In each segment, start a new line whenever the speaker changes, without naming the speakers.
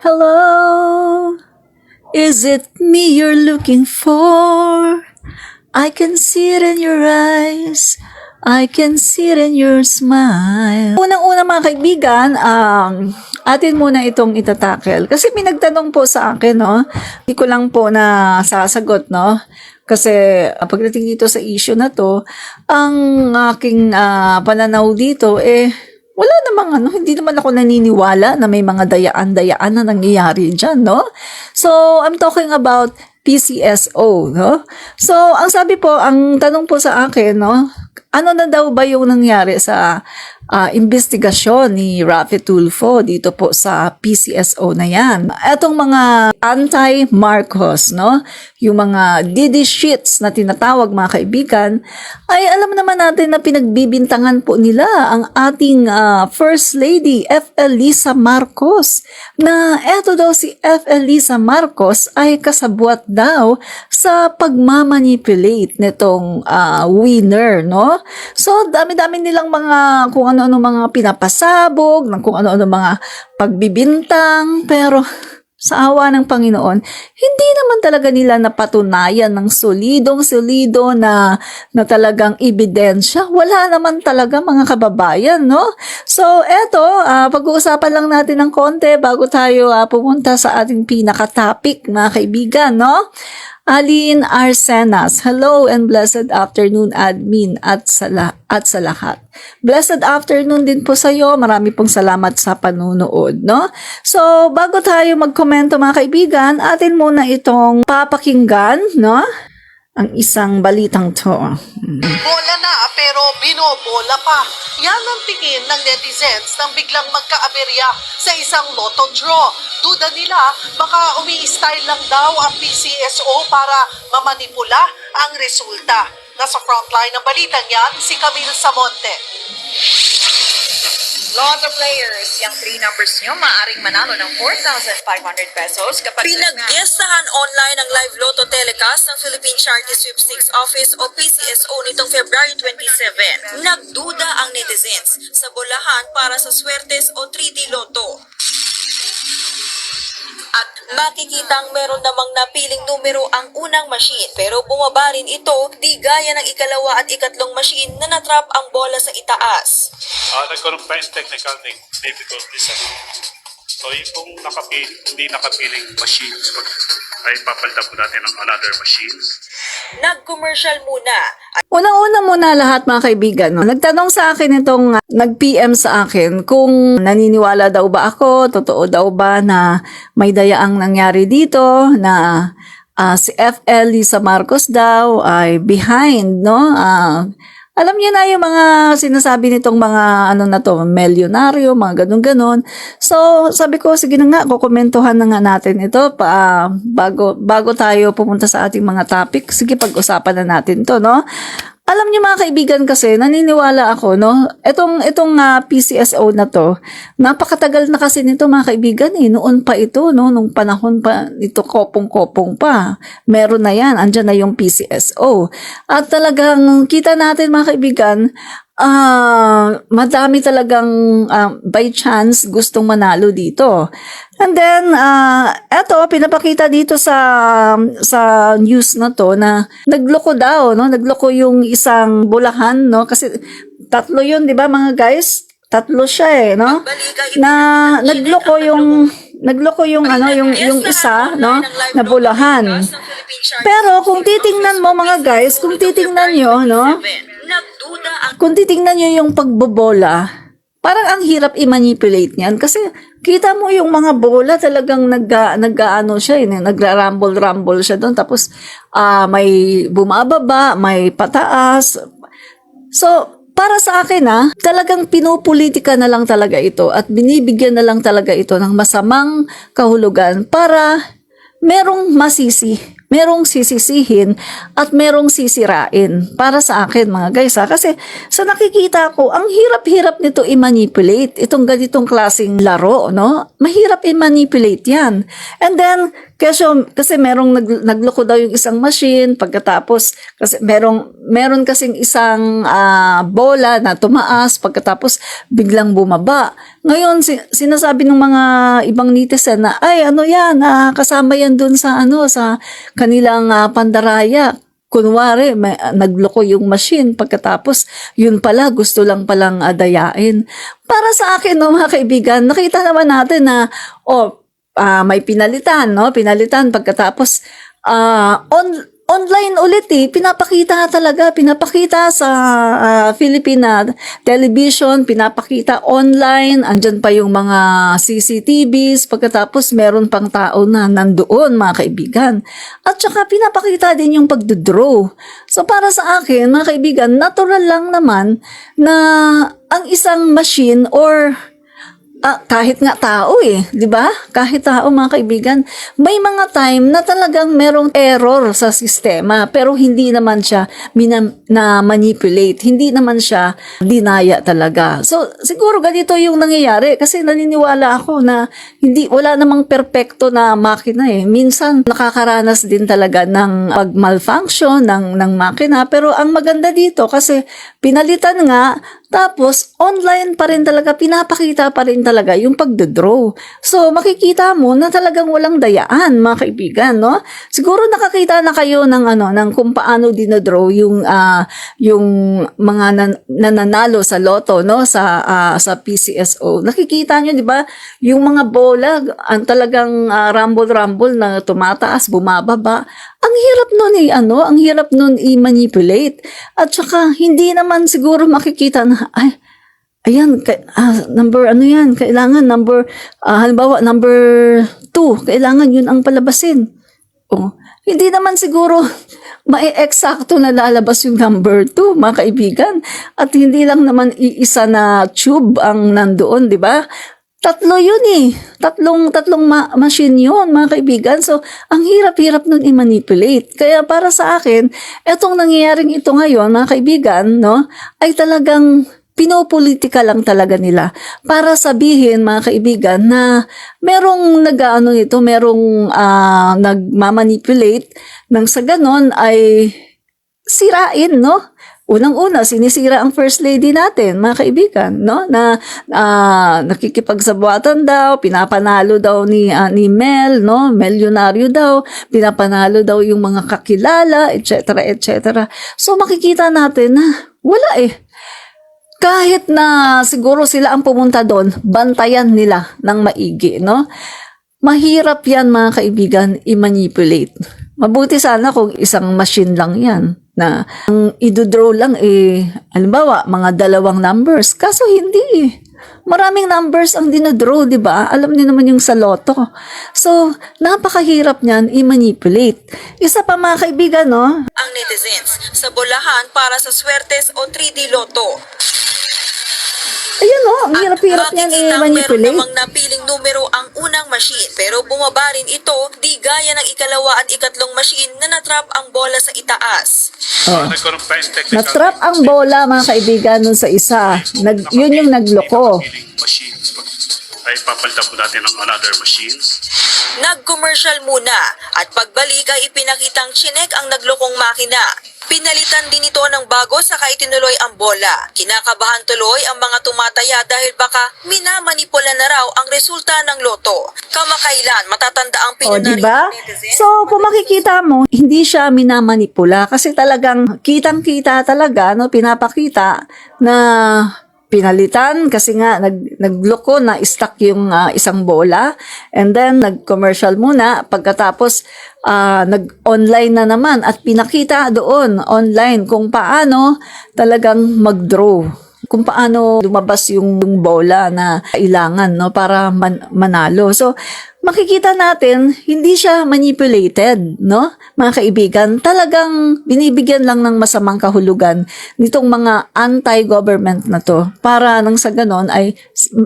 Hello, is it me you're looking for? I can see it in your eyes. I can see it in your smile. Unang-una mga kaibigan, atin muna itong itatakel. Kasi may nagtanong po sa akin, no? Hindi ko lang po na sasagot, no? Kasi pagdating dito sa issue na to, ang aking pananaw dito, wala namang hindi naman ako naniniwala na may mga dayaan-dayaan na nangyayari dyan, no? So, I'm talking about PCSO, no? So, ang sabi po, ang tanong po sa akin, no? Ano na daw ba yung nangyari sa investigasyon ni Raffy Tulfo dito po sa PCSO na yan? Etong mga anti-Marcos, no? Yung mga Didi shits na tinatawag mga kaibigan, ay alam naman natin na pinagbibintangan po nila ang ating First Lady, F.L. Lisa Marcos, na eto daw si F.L. Lisa Marcos ay kasabwat daw sa pagmamanipulate nitong winner, no? So, dami-dami nilang mga kung ano-ano mga pinapasabog, ng kung ano-ano mga pagbibintang, pero sa awa ng Panginoon, hindi naman talaga nila napatunayan ng solidong-solido na talagang ebidensya. Wala naman talaga mga kababayan, no? So, eto, pag-uusapan lang natin ng konti bago tayo pumunta sa ating pinaka-topic, mga kaibigan, no? Aline Arsenas, hello and blessed afternoon admin at sa lahat. Blessed afternoon din po sa iyo. Marami pong salamat sa panunood, no? So, bago tayo magkomento mga kaibigan, atin muna itong papakinggan, no? Ang isang balitang to.
Bola na pero binobola pa. Yan ang tingin ng netizens nang biglang magkaaberya sa isang lotto draw. Duda nila baka umi-style lang daw ang PCSO para mamanipula ang resulta. Nasa frontline ng balitang yan, si Camille Samonte.
Lotto players, yung 3 numbers nyo maaaring manalo ng 4,500 pesos kapag
Pinag-gestahan online ang live lotto telecast ng Philippine Charity Sweepstakes Office o PCSO nitong February 27. Nagduda ang netizens sa bolahan para sa Swertes o 3D Lotto. At makikitang meron namang napiling numero ang unang machine, pero bumaba rin ito di gaya ng ikalawa at ikatlong machine na natrap ang bola sa itaas.
Nagkaroon pa yung technical difficulties. So yung kung hindi nakapiling machines, ay papalitan po natin ng another machines.
Nag-commercial muna.
Unang-una muna lahat mga kaibigan, no? Nagtanong sa akin itong nag-PM sa akin kung naniniwala daw ba ako, totoo daw ba na may dayaang nangyari dito, na si F.L. Lisa Marcos daw ay behind, no? Alam niyo na yung mga sinasabi nitong mga milyonaryo, mga ganun-ganon. So, sabi ko, sige na nga, kukomentuhan na nga natin ito bago tayo pumunta sa ating mga topic. Sige, pag-usapan na natin to, no? Alam niyo mga kaibigan kasi, naniniwala ako, no? Itong PCSO na to, napakatagal na kasi nito mga kaibigan, noon pa ito, no? Nung panahon pa, ito kopong-kopong pa. Meron na yan, andyan na yung PCSO. At talagang kita natin mga kaibigan, madami talagang by chance gustong manalo dito. And then, eto, pinapakita dito sa news na to na nagloko daw, no? Nagloko yung isang bulahan, no? Kasi tatlo yun, di ba mga guys? Tatlo siya no? Na nagloko yung yung isa, no? Na bulahan. Pero kung titingnan mo mga guys, kung titingnan nyo, no? Kung titingnan nyo yung pagbobola, parang ang hirap i-manipulate niyan kasi kita mo yung mga bola talagang nag-ano siya, nagra-rumble siya doon, tapos may bumababa, may pataas. So, para sa akin talagang pinupolitika na lang talaga ito at binibigyan na lang talaga ito ng masamang kahulugan para merong masisi merong sisisihin at merong sisirain para sa akin mga guys ha. Kasi sa nakikita ko, ang hirap-hirap nito i-manipulate itong ganitong klaseng laro, no? Mahirap i-manipulate yan. And then, kasi merong nagloko daw yung isang machine, pagkatapos kasi meron kasing isang bola na tumaas, pagkatapos biglang bumaba. Ngayon sinasabi ng mga ibang netizen na ay ano yan, kasama yan dun sa sa kanilang pandaraya. Kunwari, nagloko yung machine, pagkatapos, yun pala, gusto lang palang dayain. Para sa akin, no, mga kaibigan, nakita naman natin na, may pinalitan, no? Pinalitan, pagkatapos, online ulit pinapakita sa Philippine television, pinapakita online, andyan pa yung mga CCTVs, pagkatapos meron pang tao na nandoon mga kaibigan. At saka pinapakita din yung pagdodraw. So para sa akin mga kaibigan, natural lang naman na ang isang machine or kahit nga tao di ba? Kahit tao mga kaibigan, may mga time na talagang merong error sa sistema pero hindi naman siya na-manipulate, hindi naman siya dinaya talaga. So siguro ganito yung nangyayari kasi naniniwala ako na wala namang perpekto na makina Minsan nakakaranas din talaga ng pag-malfunction ng makina pero ang maganda dito kasi pinalitan nga tapos, online pa rin talaga, pinapakita pa rin talaga yung pagdodraw. So, makikita mo na talagang walang dayaan, mga kaibigan, no? Siguro nakakita na kayo ng kung paano dinodraw yung mga nananalo sa loto, no? Sa PCSO. Nakikita nyo, di ba? Yung mga bola, ang talagang rumble-rumble na tumataas, bumababa. Ang hirap nun ang hirap nun i-manipulate. At saka, hindi naman siguro makikita na, ayan, number kailangan halimbawa, number 2, kailangan yun ang palabasin. Hindi naman siguro mai-eksakto na lalabas yung number 2, mga kaibigan. At hindi lang naman iisa na tube ang nandoon, di ba? Tatlo yun Tatlong machine yun, mga kaibigan. So, ang hirap-hirap nun i-manipulate. Kaya para sa akin, etong nangyayaring ito ngayon, mga kaibigan, no, ay talagang pinopolitika lang talaga nila para sabihin, mga kaibigan, na merong merong nagmamanipulate nang sa ganon ay sirain, no? Unang-una, sinisira ang First Lady natin, mga kaibigan, no? Na nakikipagsabuatan daw, pinapanalo daw ni Mel, no? Milyonaryo daw, pinapanalo daw yung mga kakilala, etc., etc. So makikita natin na wala Kahit na siguro sila ang pumunta doon, bantayan nila ng maigi, no? Mahirap yan, mga kaibigan, i-manipulate. Mabuti sana kung isang machine lang yan na ang idodraw lang halimbawa, mga 2 numbers. Kaso hindi Maraming numbers ang dinodraw, di ba? Alam niyo naman yung sa loto. So, napakahirap niyan i-manipulate. Isa pa mga kaibigan, no?
Ang netizens sa bolahan para sa Swertes o 3D Lotto.
Ayan ang hirap-hirap niyan i-manipulate.
Meron namang napiling numero ang unang machine pero bumaba rin ito di gaya ng ikalawa at ikatlong machine na natrap ang bola sa itaas.
Nagkaroon pa yung technical
Natrap ang bola mga kaibigan nun sa isa. Yun yung nagloko.
machines. Ay papalitan po natin ng another machines.
Nag-commercial muna at pagbalik ay ipinakitang chinek ang naglokong makina. Pinalitan din ito ng bago saka itinuloy ang bola. Kinakabahan tuloy ang mga tumataya dahil baka minamanipula na raw ang resulta ng loto. Kamakailan matatanda ang pinunari
diba?
ng netizen?
So, kung makikita mo, hindi siya minamanipula kasi talagang kitang-kita talaga, no, pinapakita na pinalitan kasi nga nagloko na stuck yung isang bola and then nag-commercial muna pagkatapos nag-online na naman at pinakita doon online kung paano talagang mag-draw, kung paano lumabas yung bola na kailangan, no, para manalo. So makikita natin, hindi siya manipulated, no? Mga kaibigan, talagang binibigyan lang ng masamang kahulugan nitong mga anti-government na to para nang sa ganon ay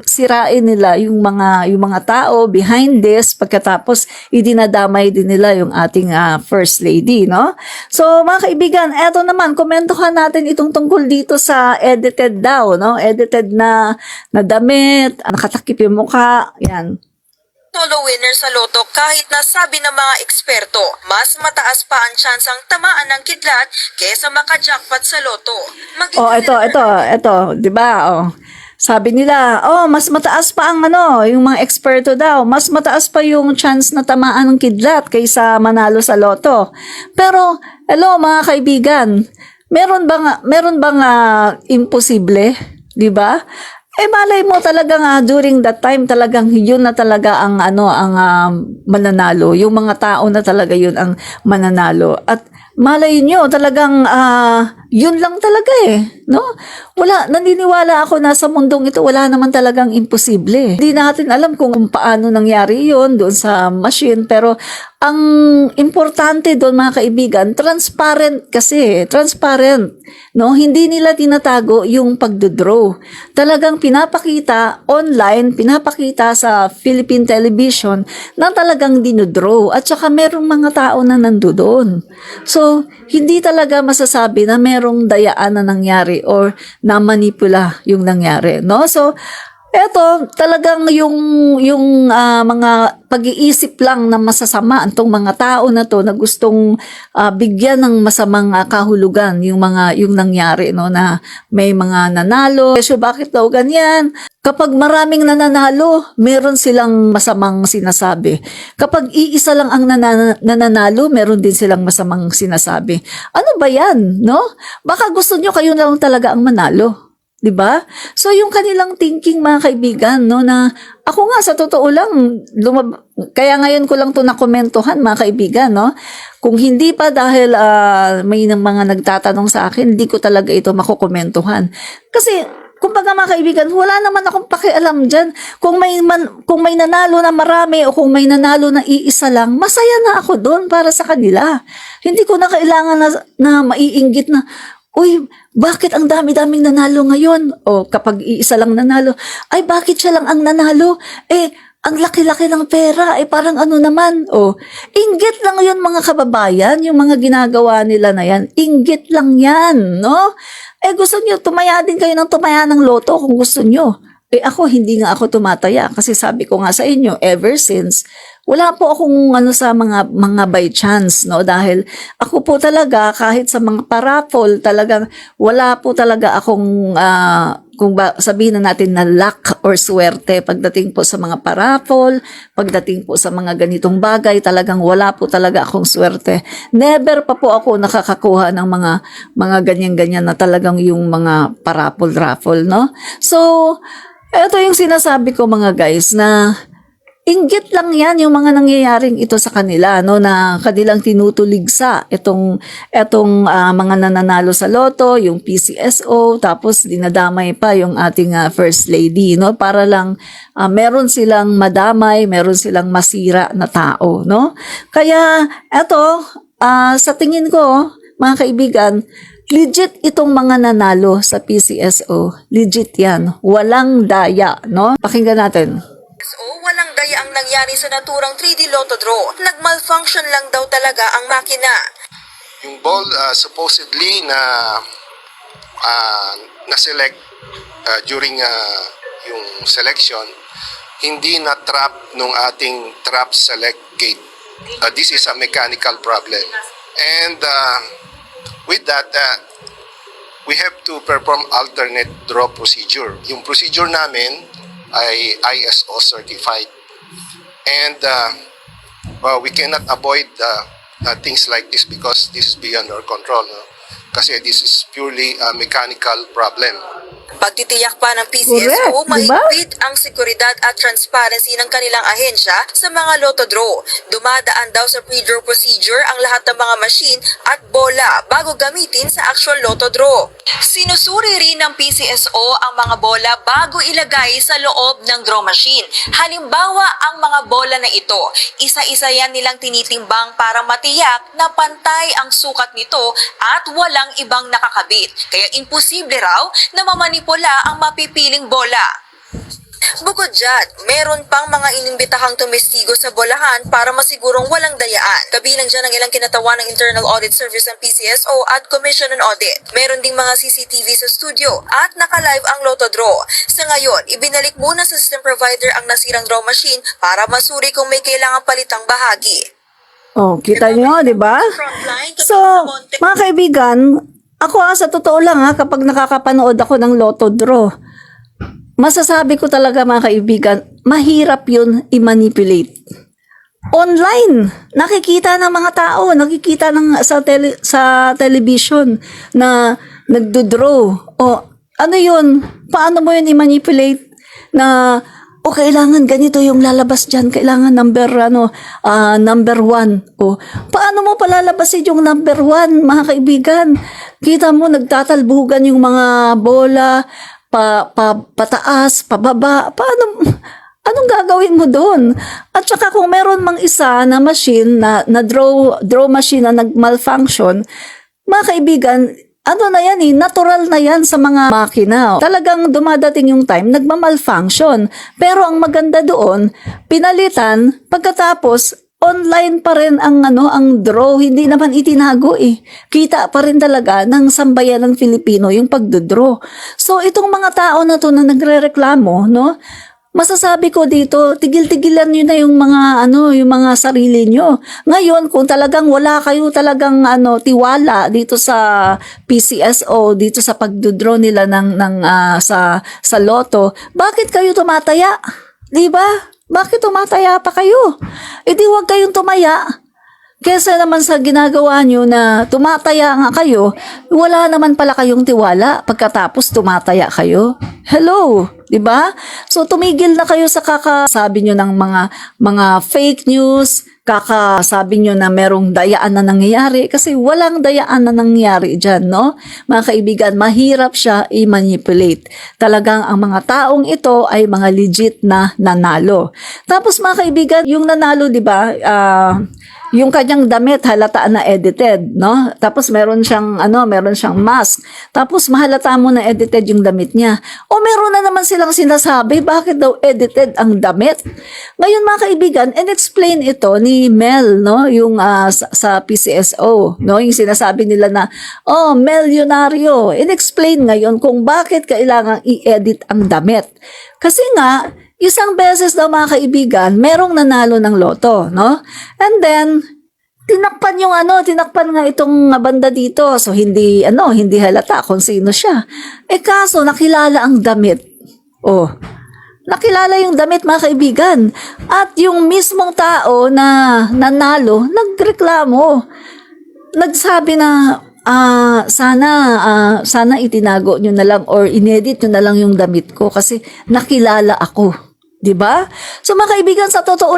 sirain nila yung mga tao behind this, pagkatapos idinadamay din nila yung ating First Lady, no? So, mga kaibigan, eto naman, komentuhan natin itong tungkol dito sa edited daw, no? Edited na damit, nakatakip yung mukha, yan.
Solo winner sa loto kahit na sabi ng mga eksperto, mas mataas pa ang tsansang tamaan ng kidlat kesa makajackpot sa loto.
Oh, ito, 'di ba? Oh. Sabi nila, mas mataas pa ang yung mga eksperto daw, mas mataas pa yung chance na tamaan ng kidlat kaysa manalo sa loto. Pero, hello mga kaibigan, meron bang imposible, 'di ba? Malay mo talagang during that time talagang yun na talaga ang mananalo. Yung mga tao na talaga yun ang mananalo. At malay nyo talagang yun lang talaga no? Naniniwala ako na sa mundong ito wala naman talagang imposible. Hindi natin alam kung paano nangyari yun doon sa machine, pero ang importante doon mga kaibigan, transparent kasi, transparent, no? Hindi nila tinatago yung pagdodraw. Talagang pinapakita online, pinapakita sa Philippine television na talagang dinodraw at saka merong mga tao na nandoon. So, hindi talaga masasabi na merong dayaan na nangyari or na manipula yung nangyari, no? So, eto, talagang yung mga pag-iisip lang na masasama antong mga tao na to na gustong bigyan ng masamang kahulugan yung nangyari, no, na may mga nanalo. So bakit daw ganyan? Kapag maraming nananalo, meron silang masamang sinasabi. Kapag iisa lang ang nananalo, meron din silang masamang sinasabi. Ano ba yan, no? Baka gusto nyo kayo lang talaga ang manalo. 'Di ba? So yung kanilang thinking mga kaibigan, no, na ako nga sa totoo lang kaya ngayon ko lang 'to nakomentuhan mga kaibigan, no. Kung hindi pa dahil may mga nagtatanong sa akin, hindi ko talaga ito makokomentuhan. Kasi kumbaga mga kaibigan, wala naman akong pakialam diyan. Kung may nanalo na marami o kung may nanalo na iisa lang, masaya na ako doon para sa kanila. Hindi ko na kailangan na maiinggit na uy, bakit ang dami-daming nanalo ngayon? O kapag iisa lang nanalo, ay bakit siya lang ang nanalo? Ang laki-laki ng pera, parang ano naman? O, inggit lang yun mga kababayan, yung mga ginagawa nila na yan. Inggit lang yan, no? Gusto nyo, tumaya din kayo ng tumaya ng loto kung gusto nyo. Ako, hindi nga ako tumataya kasi sabi ko nga sa inyo, ever since, wala po akong sa mga by chance, no? Dahil ako po talaga, kahit sa mga parapol, talagang wala po talaga akong, sabihin na natin na luck or swerte pagdating po sa mga parapol, pagdating po sa mga ganitong bagay, talagang wala po talaga akong swerte. Never pa po ako nakakakuha ng mga ganyan-ganyan na talagang yung mga parapol-raffle, no? So, ito yung sinasabi ko mga guys na inggit lang yan yung mga nangyayaring ito sa kanila, no, na kanilang tinutuligsa itong mga nananalo sa loto, yung PCSO, tapos dinadamay pa yung ating First Lady, no, para lang meron silang madamay, meron silang masira na tao, no. Kaya eto, sa tingin ko mga kaibigan, legit itong mga nanalo sa PCSO. Legit yan. Walang daya, no? Pakinggan natin.
Walang daya ang nangyari sa naturang 3D Lotto draw. Nag-malfunction lang daw talaga ang makina.
Yung ball supposedly na-select during yung selection, hindi na-trap nung ating trap select gate. This is a mechanical problem. And with that, we have to perform alternate draw procedure. Yung procedure namin ay ISO certified. And we cannot avoid things like this because this is beyond our control. No? Kasi this is purely a mechanical problem.
Pagtitiyak pa ng PCSO,
Correct, diba?
mahigpit ang seguridad at transparency ng kanilang ahensya sa mga lotto draw. Dumadaan daw sa pre-draw procedure ang lahat ng mga machine at bola bago gamitin sa actual lotto draw. Sinusuri rin ng PCSO ang mga bola bago ilagay sa loob ng draw machine. Halimbawa, ang mga bola na ito, isa-isa yan nilang tinitimbang para matiyak na pantay ang sukat nito at walang ibang nakakabit. Kaya imposible raw na mamanipula ang mapipiling bola. Bukod dyan, meron pang mga inimbitahang tumestigo sa bolahan para masigurong walang dayaan. Kabilang dyan ang ilang kinatawan ng Internal Audit Service ng PCSO at Commission on Audit. Meron ding mga CCTV sa studio at naka-live ang lotto draw. Sa ngayon, ibinalik muna sa system provider ang nasirang draw machine para masuri kung may kailangang palitang bahagi.
Oh, kita nyo, di ba? So, mga kaibigan, ako sa totoo lang kapag nakakapanood ako ng lotto draw, masasabi ko talaga mga kaibigan, mahirap yun i-manipulate. Online, nakikita ng mga tao, nakikita sa television na nagdo-draw. O, ano yun? Paano mo yun i-manipulate na kailangan ganito yung lalabas dyan, kailangan number 1. O, paano mo palalabasin yung number 1, mga kaibigan? Kita mo, nagtatalbugan yung mga bola, pataas, pababa. Anong gagawin mo doon? At saka kung meron mang isa na machine, na draw machine na nag-malfunction, mga kaibigan, ano na yan natural na yan sa mga makina. Talagang dumadating yung time, nagma-malfunction. Pero ang maganda doon, pinalitan, pagkatapos, online pa rin ang draw, hindi naman itinago Kita pa rin talaga ng sambayan ng Filipino yung pagdodraw. So itong mga tao na to na nagrereklamo, no? Masasabi ko dito, tigil-tigilan niyo na yung mga sarili niyo. Ngayon, kung talagang wala kayo talagang tiwala dito sa PCSO, dito sa pagdodraw nila sa lotto, bakit kayo tumataya? 'Di ba? Bakit tumataya pa kayo? E di huwag kayong tumaya. Kesa naman sa ginagawa nyo na tumataya nga kayo, wala naman pala kayong tiwala pagkatapos tumataya kayo. Hello, 'di ba? So tumigil na kayo sa kakasabi nyo ng mga fake news, kakasabi nyo na merong dayaan na nangyayari kasi walang dayaan na nangyayari diyan, no? Mga kaibigan, mahirap siya i-manipulate. Talagang ang mga taong ito ay mga legit na nanalo. Tapos mga kaibigan, yung nanalo, 'di ba? Yung kanyang damit halata na edited, no? Tapos meron siyang mask. Tapos mahalata mo na edited yung damit niya. O meron na naman silang sinasabi, bakit daw edited ang damit? Ngayon mga kaibigan, and-explain ito ni Mel, no? Yung sa PCSO, no? Yung sinasabi nila na, Mel Yonario, and-explain ngayon kung bakit kailangang i-edit ang damit. Kasi nga, isang beses daw mga kaibigan, merong nanalo ng loto, no? And then, tinakpan nga itong banda dito. So, hindi halata kung sino siya. Kaso, nakilala ang damit. Nakilala yung damit mga kaibigan. At yung mismong tao na nanalo, nagreklamo. Nagsabi na, sana itinago nyo na lang or inedit nyo na lang yung damit ko kasi nakilala ako. 'Di ba? So mga kaibigan, sa totoo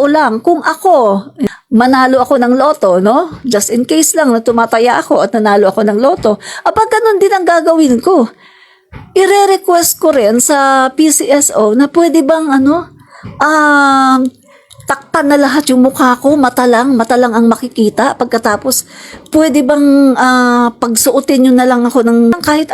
lang, kung ako manalo ako ng loto, no? Just in case lang na tumataya ako at nanalo ako ng loto, kapag ganun din ang gagawin ko. Ire-request ko rin sa PCSO na pwede bang takpan na lahat yung mukha ko, mata lang ang makikita. Pagkatapos, pwede bang pagsuotin nyo na lang ako ng kahit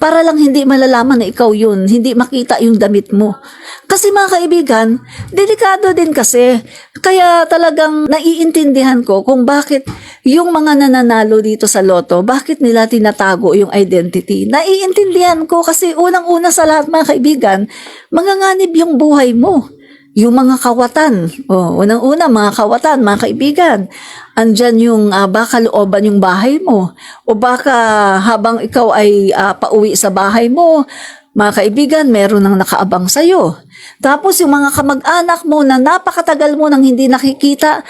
para lang hindi malalaman na ikaw yun, hindi makita yung damit mo. Kasi mga kaibigan, delikado din kasi. Kaya talagang naiintindihan ko kung bakit yung mga nananalo dito sa loto, bakit nila tinatago yung identity. Naiintindihan ko kasi unang-una sa lahat mga kaibigan, manganganib yung buhay mo. Yung mga kawatan, unang-una mga kawatan, mga kaibigan, andyan yung baka looban yung bahay mo, o baka habang ikaw ay pauwi sa bahay mo, mga kaibigan, meron nang nakaabang sa'yo. Tapos yung mga kamag-anak mo na napakatagal mo nang hindi nakikita,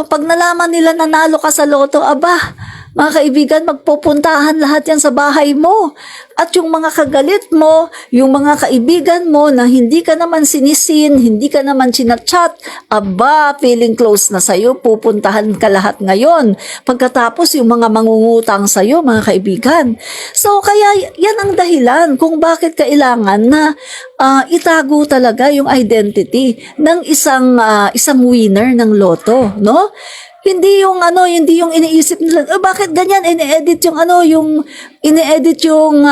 pag nalaman nila nanalo ka sa loto, Mga kaibigan, magpupuntahan lahat yan sa bahay mo. At yung mga kagalit mo, yung mga kaibigan mo na hindi ka naman sinisin, hindi ka naman sinachat, aba, feeling close na sa'yo, pupuntahan ka lahat ngayon. Pagkatapos yung mga mangungutang sa'yo, mga kaibigan. So, kaya yan ang dahilan kung bakit kailangan na itago talaga yung identity ng isang winner ng loto, no? Hindi yung iniisip nila, bakit ganyan ini-edit yung ini-edit yung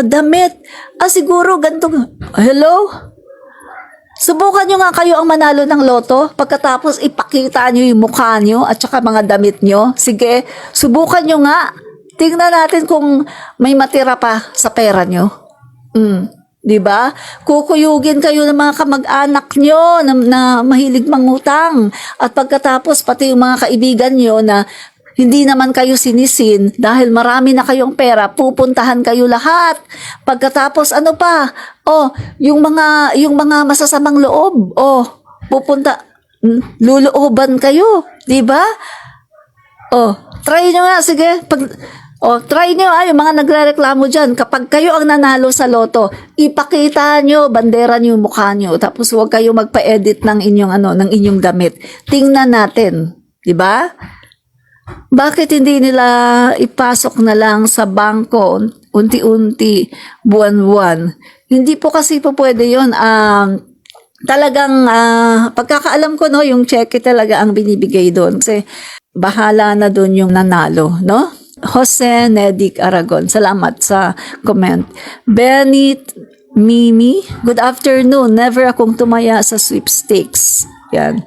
damit. Siguro ganito. Hello? Subukan nyo nga kayo ang manalo ng loto, pagkatapos ipakita nyo yung mukha nyo at saka mga damit nyo. Sige, subukan nyo nga. Tingnan natin kung may matira pa sa pera nyo. Di ba? Kukuyugin kayo ng mga kamag-anak nyo na mahilig mangutang. At pagkatapos, pati yung mga kaibigan nyo na hindi naman kayo sinisin dahil marami na kayong pera, pupuntahan kayo lahat. Pagkatapos, ano pa? Yung mga masasamang loob, lulooban kayo. Di ba? Try nyo nga, sige. Try nyo yung mga nagrereklamo dyan. Kapag kayo ang nanalo sa loto, ipakita nyo, bandera nyo yung mukha nyo. Tapos huwag kayo magpa-edit ng inyong damit. Tingnan natin. Diba? Bakit hindi nila ipasok na lang sa bangko, unti-unti, buwan-buwan? Hindi po kasi po pwede yun. Talagang, pagkakaalam ko, no, yung cheque talaga ang binibigay doon. Kasi bahala na doon yung nanalo, no? Jose Nedic Aragon, salamat sa comment. Benit Mimi, good afternoon. Never akong tumaya sa sweepstakes. Yan.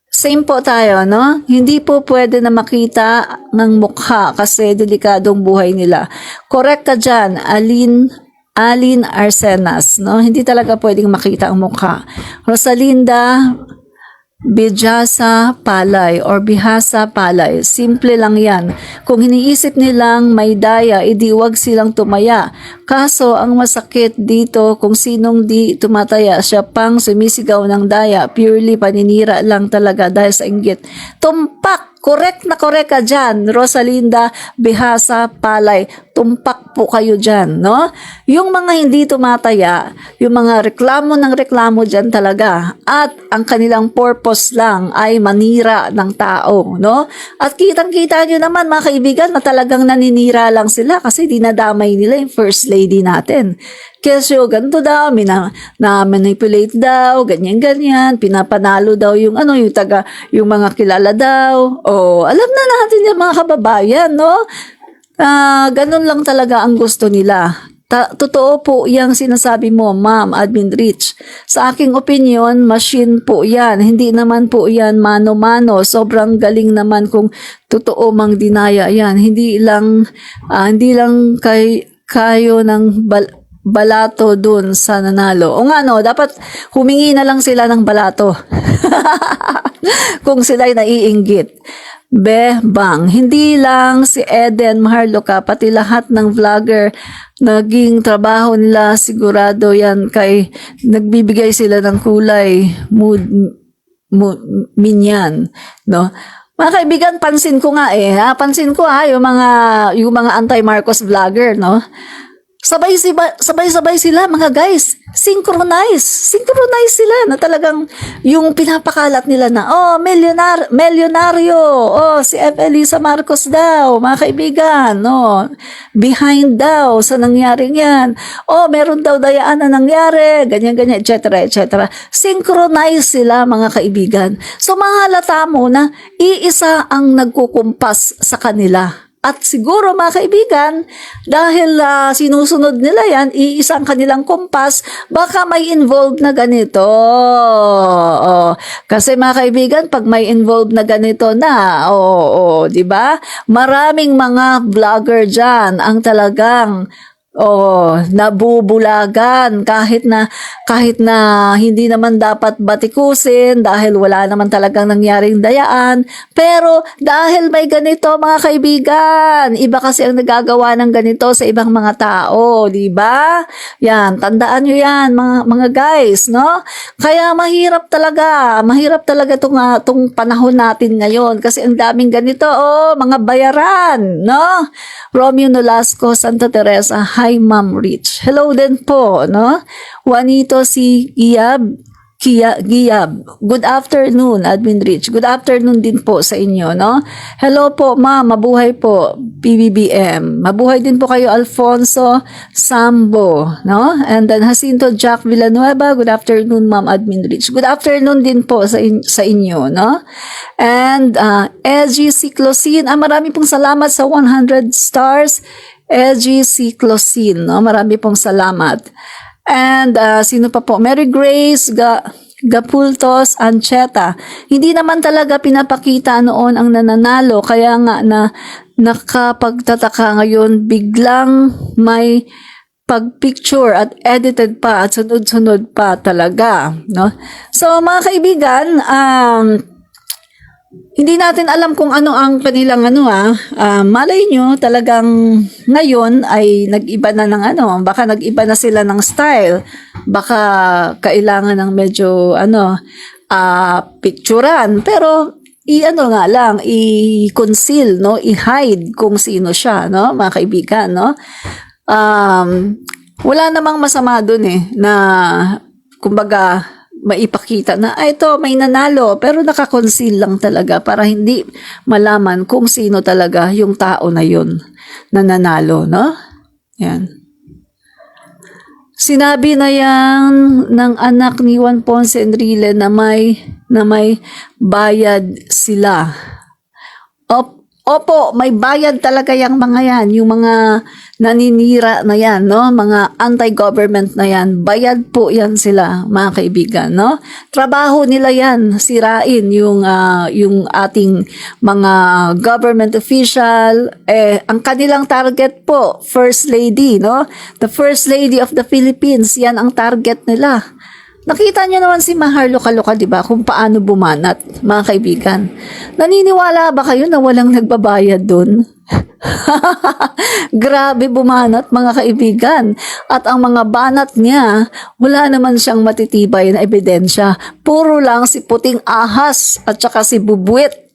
Same po tayo, no? Hindi po pwede na makita ng mukha kasi delikadong buhay nila. Correct ka dyan, Alin Arsenas, no? Hindi talaga pwedeng makita ang mukha. Rosalinda Bijasa Palay or Bihasa Palay. Simple lang yan. Kung iniisip nilang may daya, edi wag silang tumaya. Kaso, ang masakit dito, kung sinong di tumataya, siya pang sumisigaw ng daya. Purely paninira lang talaga dahil sa inggit. Tumpak! Correct na correct ka dyan, Rosalinda Bihasa Palay. Tumpak po kayo dyan, no? Yung mga hindi tumataya, yung mga reklamo ng reklamo dyan talaga. At ang kanilang purpose lang ay manira ng tao, no? At kitang-kita nyo naman, mga kaibigan, na talagang naninira lang sila kasi dinadamay nila yung first lady natin. Kesyo, ganito daw, na-manipulate daw, ganyan-ganyan, pinapanalo daw yung mga kilala daw. Alam na natin yung mga kababayan, no? Ganun lang talaga ang gusto nila. Totoo po yung sinasabi mo, Ma'am Admin Rich. Sa aking opinion, machine po yan. Hindi naman po yan mano-mano. Sobrang galing naman kung totoo mang dinaya yan. Hindi lang kayo ng balato dun sa nanalo. O nga no, dapat humingi na lang sila ng balato. Kung sila'y naiinggit. Bang, hindi lang si Eden Maharloka, pati lahat ng vlogger, naging trabaho nila, sigurado yan kay nagbibigay sila ng kulay, minyan, no? Mga kaibigan, pansin ko yung mga anti-Marcos vlogger, no? Sabay-sabay sila, mga guys. Synchronize sila na talagang yung pinapakalat nila na, milyonaryo, si F. Elisa Marcos daw, mga kaibigan, behind daw sa nangyaring yan. Meron daw dayaan na nangyari, ganyan-ganyan, etc., etc. Synchronize sila, mga kaibigan. So, mahalata mo na iisa ang nagkukumpas sa kanila. At siguro, mga kaibigan, dahil sinusunod nila yan, iisang kanilang kumpas, baka may involved na ganito. Kasi mga kaibigan, pag may involved na ganito na, di ba? Maraming mga vlogger dyan ang talagang Oh, nabubulagan kahit na hindi naman dapat batikusin dahil wala naman talagang nangyaring dayaan, pero dahil may ganito mga kaibigan, iba kasi ang nagagawa ng ganito sa ibang mga tao, di ba? Yan, tandaan nyo yan mga guys, no? Kaya mahirap talaga tong panahon natin ngayon kasi ang daming ganito, mga bayaran, no? Romeo Nolasco, Santa Teresa, hi Ma'am Rich. Hello din po, no? Juanito si Giyab. Good afternoon, Admin Rich. Good afternoon din po sa inyo, no? Hello po, ma'am. Mabuhay po, PBBM. Mabuhay din po kayo, Alfonso Sambo, no? And then Jacinto Jack Villanueva. Good afternoon, ma'am, Admin Rich. Good afternoon din po sa inyo, no? And SG Ciclosin. Marami pong salamat sa 100 stars. SG Ciclosin, no? Marami pong salamat. And sino pa po? Mary Grace Gapultos Ancheta. Hindi naman talaga pinapakita noon ang nananalo, kaya nga na nakapagtataka ngayon biglang may pagpicture at edited pa at sunod-sunod pa talaga, no? So mga kaibigan, hindi natin alam kung ano ang kanilang malay nyo talagang ngayon ay nag-iba na ng baka nag-iba na sila ng style, baka kailangan ng medyo picturean, pero i-conceal, no, i-hide kung sino siya, no, mga kaibigan, no. Wala namang masama dun na kumbaga maipakita na ito may nanalo, pero naka-conceal lang talaga para hindi malaman kung sino talaga yung tao na yun na nanalo, no? Yan. Sinabi na yan ng anak ni Juan Ponce Enrile na may bayad sila. Opo, may bayad talaga yung mga yan, yung mga naninira na yan, no? Mga anti-government na yan, bayad po yan sila, mga kaibigan, no? Trabaho nila yan, sirain yung ating mga government official, ang kanilang target po, First Lady, no? The First Lady of the Philippines, yan ang target nila. Nakita niyo naman si Mahar Loca-Loca, di ba? Kung paano bumanat, mga kaibigan. Naniniwala ba kayo na walang nagbabayad doon? Grabe bumanat, mga kaibigan. At ang mga banat niya, wala naman siyang matitibay na ebidensya. Puro lang si puting ahas at saka si bubuit.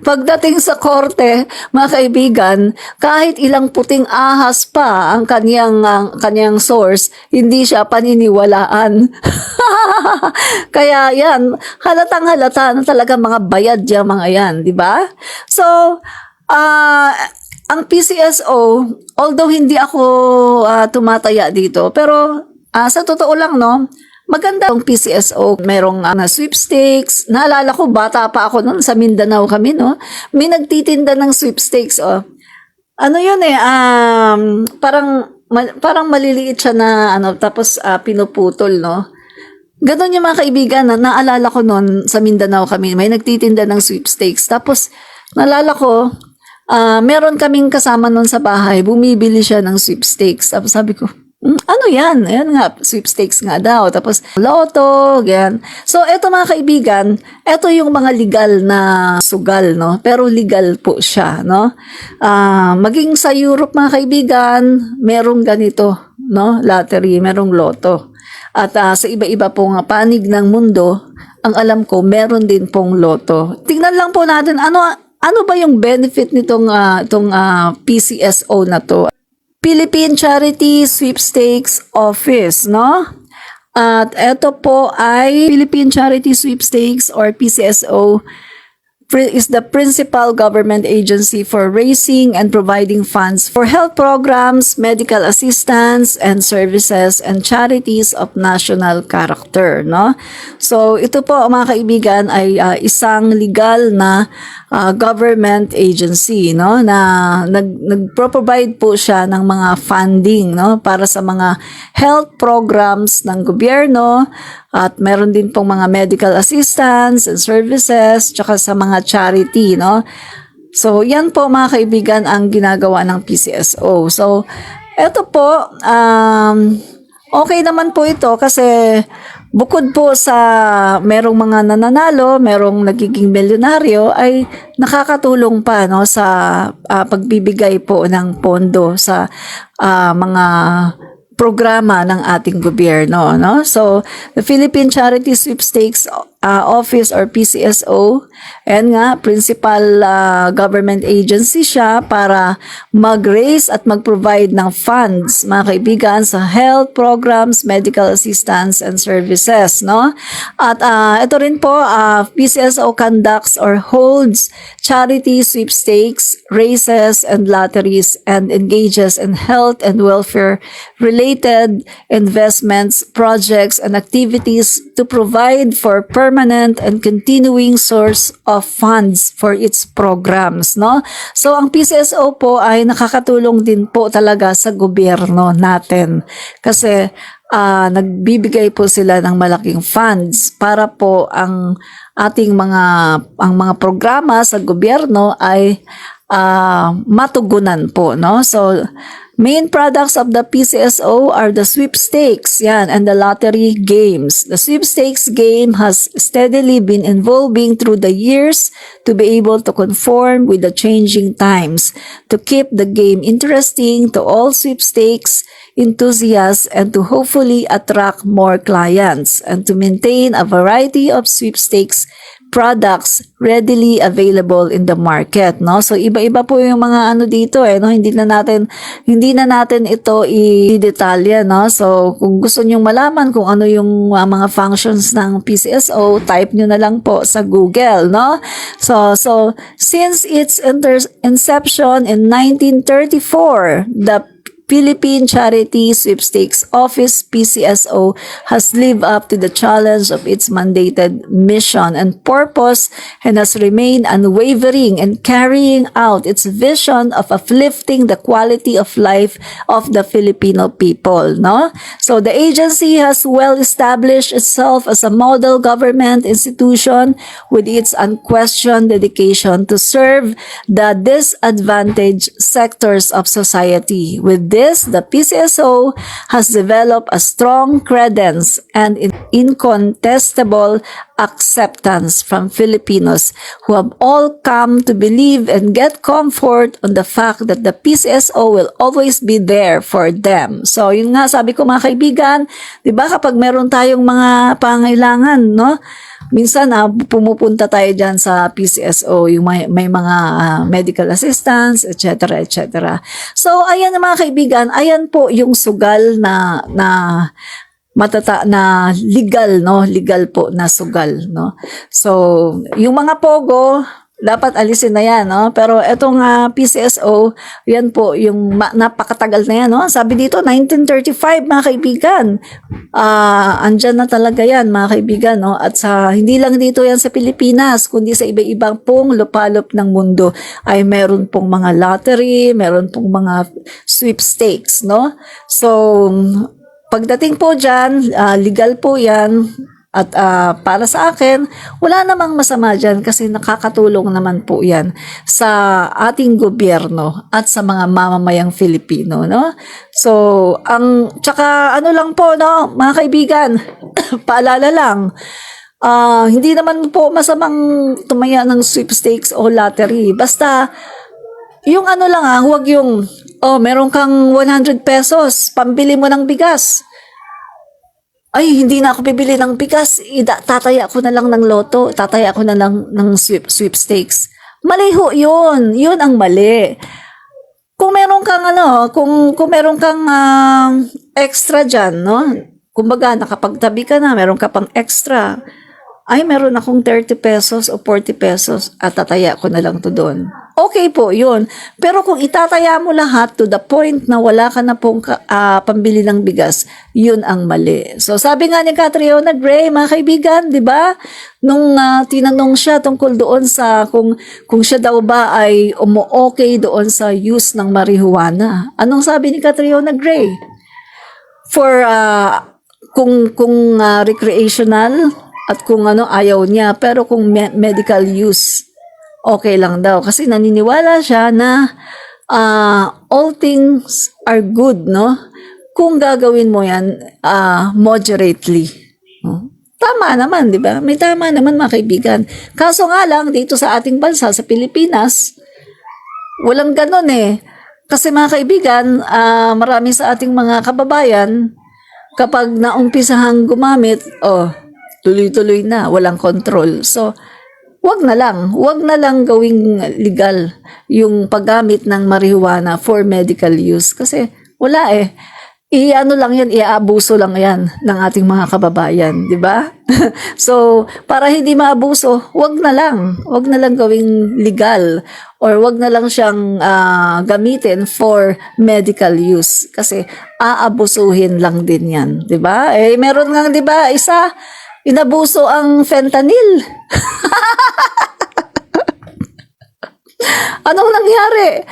Pagdating sa korte, mga kaibigan, kahit ilang puting ahas pa ang kanyang source, hindi siya paniniwalaan. Kaya yan, halatang-halata na talaga mga bayad yung mga yan, di ba? So, ang PCSO, although hindi ako tumataya dito, pero sa totoo lang, no, maganda ang PCSO. Merong sweepstakes. Naalala ko, bata pa ako noon, sa Mindanao kami, no? May nagtitinda ng sweepstakes, Ano yun parang maliliit siya na, tapos pinuputol, no? Ganon yung mga kaibigan, naalala ko noon, sa Mindanao kami, may nagtitinda ng sweepstakes. Tapos, naalala ko, meron kaming kasama noon sa bahay, bumibili siya ng sweepstakes. Tapos sabi ko, ano yan? Ayan nga, sweepstakes nga daw. Tapos, loto, ganyan. So, eto mga kaibigan, eto yung mga legal na sugal, no? Pero legal po siya, no? Maging sa Europe, mga kaibigan, merong ganito, no? Lottery, merong loto. At sa iba-iba pong panig ng mundo, ang alam ko, meron din pong loto. Tingnan lang po natin, ano ba yung benefit nitong PCSO na to? Philippine Charity Sweepstakes Office, no? At ito po ay Philippine Charity Sweepstakes or PCSO is the principal government agency for raising and providing funds for health programs, medical assistance, and services and charities of national character, no? So, ito po, mga kaibigan, ay isang legal na government agency, no, na nagpro-provide po siya ng mga funding, no, para sa mga health programs ng gobyerno, at meron din pong mga medical assistance and services, tsaka sa mga charity, no. So, yan po mga kaibigan ang ginagawa ng PCSO. So, eto po, okay naman po ito kasi bukod po sa merong mga nananalo, merong nagiging milyonaryo, ay nakakatulong pa no, sa pagbibigay po ng pondo sa mga programa ng ating gobyerno, no? So, the Philippine Charity Sweepstakes Office or PCSO, and nga, principal government agency siya para mag-raise at mag-provide ng funds, mga kaibigan, sa health programs, medical assistance, and services, no? At ito rin po, PCSO conducts or holds charity sweepstakes, races, and lotteries, and engages in health and welfare related investments, projects, and activities to provide for permanent and continuing source of funds for its programs, no? So, ang PCSO po ay nakakatulong din po talaga sa gobyerno natin kasi nagbibigay po sila ng malaking funds para po ang ating mga programa sa gobyerno ay matugunan po, no? So, main products of the PCSO are the sweepstakes, yan, and the lottery games. The sweepstakes game has steadily been evolving through the years to be able to conform with the changing times, to keep the game interesting to all sweepstakes enthusiasts and to hopefully attract more clients and to maintain a variety of sweepstakes products readily available in the market, no? So iba-iba po yung mga ano dito no? Hindi na natin ito i-detalya, no? So kung gusto niyo malaman kung ano yung mga functions ng PCSO, type niyo na lang po sa Google, no? So since its inception in 1934, the Philippine Charity Sweepstakes Office, PCSO, has lived up to the challenge of its mandated mission and purpose and has remained unwavering in carrying out its vision of uplifting the quality of life of the Filipino people, no? So the agency has well established itself as a model government institution with its unquestioned dedication to serve the disadvantaged sectors of society. With this, the PCSO has developed a strong credence and incontestable acceptance from Filipinos who have all come to believe and get comfort on the fact that the PCSO will always be there for them. So, yun nga, sabi ko mga kaibigan, di ba kapag meron tayong mga pangailangan, no? Minsan pumupunta tayo dyan sa PCSO, yung may mga medical assistance, etc. etc. So, ayan mga kaibigan, ayan po yung sugal na legal, no? Legal po na sugal, no? So, yung mga pogo, dapat alisin na yan, no? Pero etong PCSO, yan po, yung napakatagal na yan, no? Sabi dito, 1935, mga kaibigan. Andyan na talaga yan, mga kaibigan, no? At hindi lang dito yan sa Pilipinas, kundi sa iba-ibang pong lupalop ng mundo ay meron pong mga lottery, meron pong mga sweepstakes, no? So, pagdating po dyan, legal po yan. At para sa akin, wala namang masama dyan kasi nakakatulong naman po yan sa ating gobyerno at sa mga mamamayang Filipino, no? So, tsaka ano lang po, no, mga kaibigan, paalala lang, hindi naman po masamang tumaya ng sweepstakes o lottery. Basta, yung ano lang huwag yung, meron kang 100 pesos, pambili mo ng bigas. Ay, hindi na ako bibili ng bigas. Tataya ko na lang ng loto. Tataya ko na lang ng sweepstakes. Mali ho yun. Yun ang mali. Kung meron kang kung meron kang extra dyan, no? Kumbaga, nakapagtabi ka na, meron ka pang extra. Ay, meron akong 30 pesos o 40 pesos at tataya ko na lang to doon. Okay po, yun. Pero kung itataya mo lahat to the point na wala ka na pong pambili ng bigas, yun ang mali. So, sabi nga ni Catriona Gray, mga kaibigan, di ba? Nung tinanong siya tungkol doon sa kung siya daw ba ay okay doon sa use ng marijuana. Anong sabi ni Catriona Gray? For, kung recreational at kung ayaw niya, pero kung medical use, okay lang daw. Kasi naniniwala siya na all things are good, no? Kung gagawin mo yan moderately. No? Tama naman, di ba? May tama naman, mga kaibigan. Kaso nga lang, dito sa ating bansa, sa Pilipinas, walang ganon eh. Kasi mga kaibigan, marami sa ating mga kababayan, kapag naumpisahang gumamit, tuloy-tuloy na, walang control. So, wag na lang gawing legal yung paggamit ng marijuana for medical use. Kasi wala eh. Iaabuso lang yan ng ating mga kababayan, di ba? So, para hindi maabuso, wag na lang gawing legal or wag na lang siyang gamitin for medical use kasi aabusuhin lang din yan, di ba? Eh, meron nga, di ba, inabuso ang fentanyl. Anong nangyari?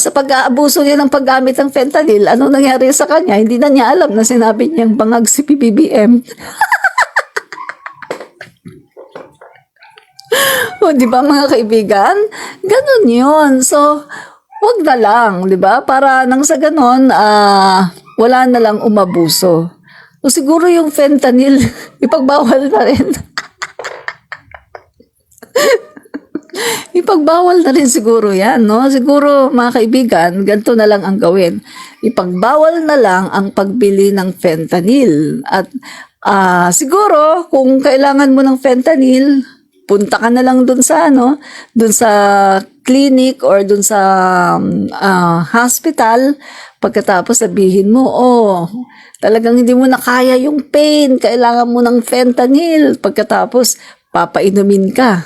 Sa pag-aabuso niya ng paggamit ng fentanyl, anong nangyari sa kanya? Hindi na niya alam na sinabi niyang bangag si PBBM. Di ba mga kaibigan? Ganun yun. So, wag na lang, di ba? Para nang sa ganon, wala na lang umabuso. O siguro yung fentanyl, ipagbawal na rin. Ipagbawal na rin siguro yan, no? Siguro, mga kaibigan, ganito na lang ang gawin. Ipagbawal na lang ang pagbili ng fentanyl. At siguro, kung kailangan mo ng fentanyl, punta ka na lang dun sa clinic or dun sa hospital. Pagkatapos sabihin mo, talagang hindi mo na kaya yung pain, kailangan mo ng fentanyl. Pagkatapos, papainumin ka.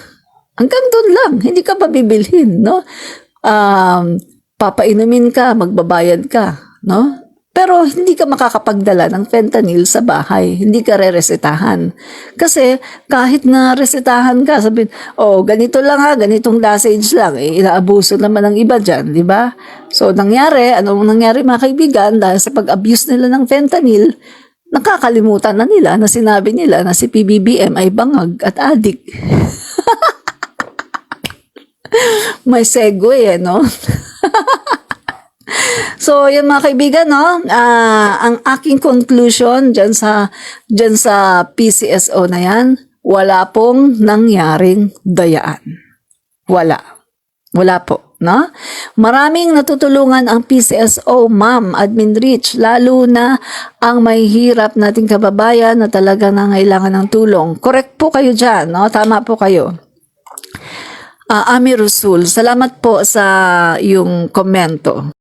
Hanggang doon lang, hindi ka pabibilhin, no? Papainumin ka, magbabayad ka, no? Pero hindi ka makakapagdala ng fentanyl sa bahay, hindi ka re-resetahan. Kasi kahit na resetahan ka, sabihin, ganito lang ganitong dosage lang, inaabuso naman ng iba dyan, di ba? So, anong nangyari mga kaibigan, dahil sa pag-abuse nila ng fentanyl, nakakalimutan na nila na sinabi nila na si PBBM ay bangag at adik. May segue no? So, yun mga kaibigan, no? Ang aking conclusion dyan sa PCSO na yan, wala pong nangyaring dayaan. Wala po, no? Maraming natutulungan ang PCSO, Ma'am Admin Rich, lalo na ang may hirap nating kababayan na talaga nangailangan ng tulong. Correct po kayo dyan, no? Tama po kayo. Ami Rusul, salamat po sa iyong komento.